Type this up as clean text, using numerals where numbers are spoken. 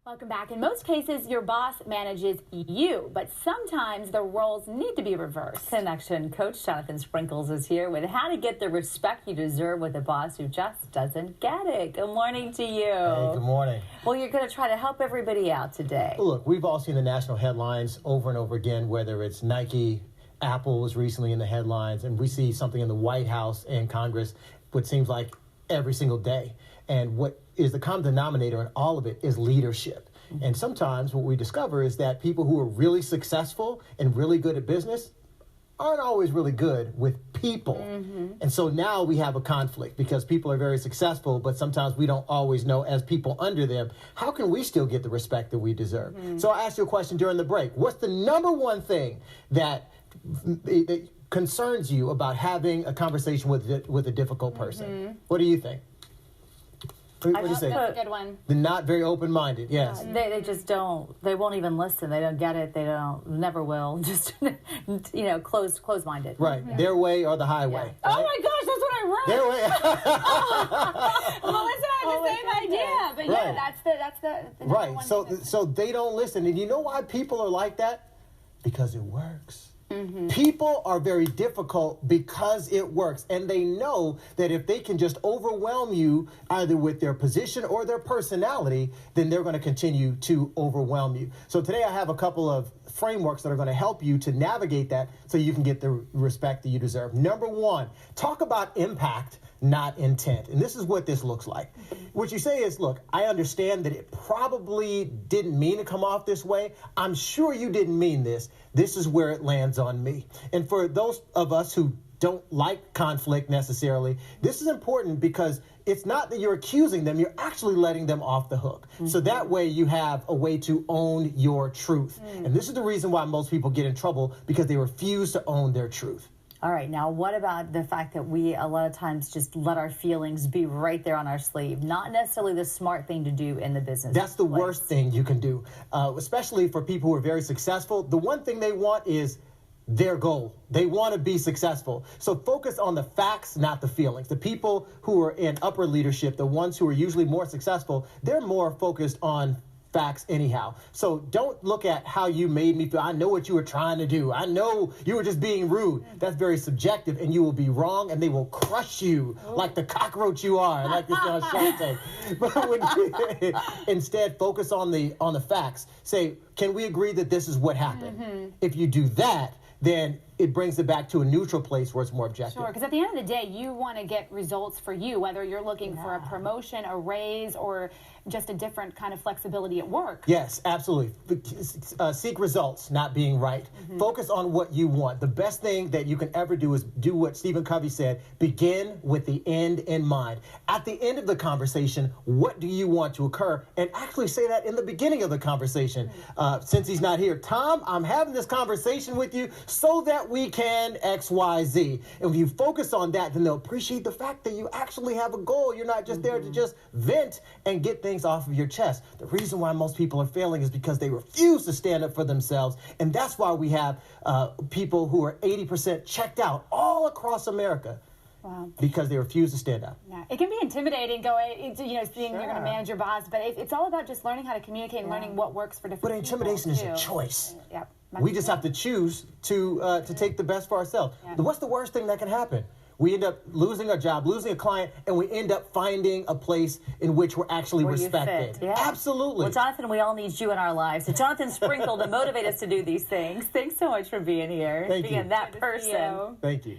Welcome back. In most cases, your boss manages you, but sometimes the roles need to be reversed. Connection coach Jonathan Sprinkles is here with how to get the respect you deserve with a boss who just doesn't get it. Good morning to you. Hey, good morning. Well, you're going to try to help everybody out today. Look, we've all seen the national headlines over and over again, whether it's Nike, Apple was recently in the headlines, and we see something in the White House and Congress, what seems like every single day. And what is the common denominator in all of it is leadership. And sometimes what we discover is that people who are really successful and really good at business aren't always really good with people. And so now we have a conflict because people are very successful, but sometimes we don't always know as people under them, how can we still get the respect that we deserve? So I asked you a question during the break. What's the number one thing that concerns you about having a conversation with a difficult person? What do you think? What do you say? That's a good one. They're not very open-minded, yes. They just don't, they won't even listen. They don't get it. They never will. Just, closed-minded. Right. Their way or the highway. Yeah. Oh my gosh, that's what I wrote. Their way. Melissa had the same idea, but yeah, that's the number Right. one thing. So they don't listen. And you know why people are like that? Because it works. People are very difficult because it works. And they know that if they can just overwhelm you either with their position or their personality, then they're going to continue to overwhelm you. So today I have a couple of frameworks that are going to help you to navigate that so you can get the respect that you deserve. Number one, talk about impact, not intent. And this is what this looks like. What you say is, look, I understand that it probably didn't mean to come off this way. I'm sure you didn't mean this. This is where it lands on me. And for those of us who don't like conflict necessarily, this is important because it's not that you're accusing them, you're actually letting them off the hook. So that way you have a way to own your truth. And this is the reason why most people get in trouble, because they refuse to own their truth. All right, now what about the fact that we a lot of times just let our feelings be right there on our sleeve? Not necessarily the smart thing to do in the business. That's the worst thing you can do, especially for people who are very successful. The one thing they want is their goal. They want to be successful. So focus on the facts, not the feelings. The people who are in upper leadership, the ones who are usually more successful, they're more focused on facts anyhow. So don't look at how you made me feel. I know what you were trying to do. I know you were just being rude. That's very subjective, and you will be wrong, and they will crush you like the cockroach you are, like this on Shark Tank. But instead, focus on the facts. Say, can we agree that this is what happened? If you do that, then it brings it back to a neutral place where it's more objective. Sure, because at the end of the day, you want to get results for you, whether you're looking for a promotion, a raise, or just a different kind of flexibility at work. Yes, absolutely. Seek results, not being right. Focus on what you want. The best thing that you can ever do is do what Stephen Covey said, begin with the end in mind. At the end of the conversation, what do you want to occur? And actually say that in the beginning of the conversation. Since he's not here, Tom, I'm having this conversation with you so that we can X, Y, Z. And when you focus on that, then they'll appreciate the fact that you actually have a goal. You're not just there to just vent and get things off of your chest. The reason why most people are failing is because they refuse to stand up for themselves. And that's why we have people who are 80% checked out all across America. Wow. Because they refuse to stand up. Yeah, it can be intimidating seeing you're going to manage your boss, but it's all about just learning how to communicate and learning what works for different But intimidation people, is a choice. Yep. We just have to choose to take the best for ourselves. What's the worst thing that can happen? We end up losing our job, losing a client, and we end up finding a place in which we're actually respected. Yeah. Absolutely. Well, Jonathan, we all need you in our lives. So Jonathan Sprinkle to motivate us to do these things. Thanks so much for being here. Thank you. Being that person. Thank you.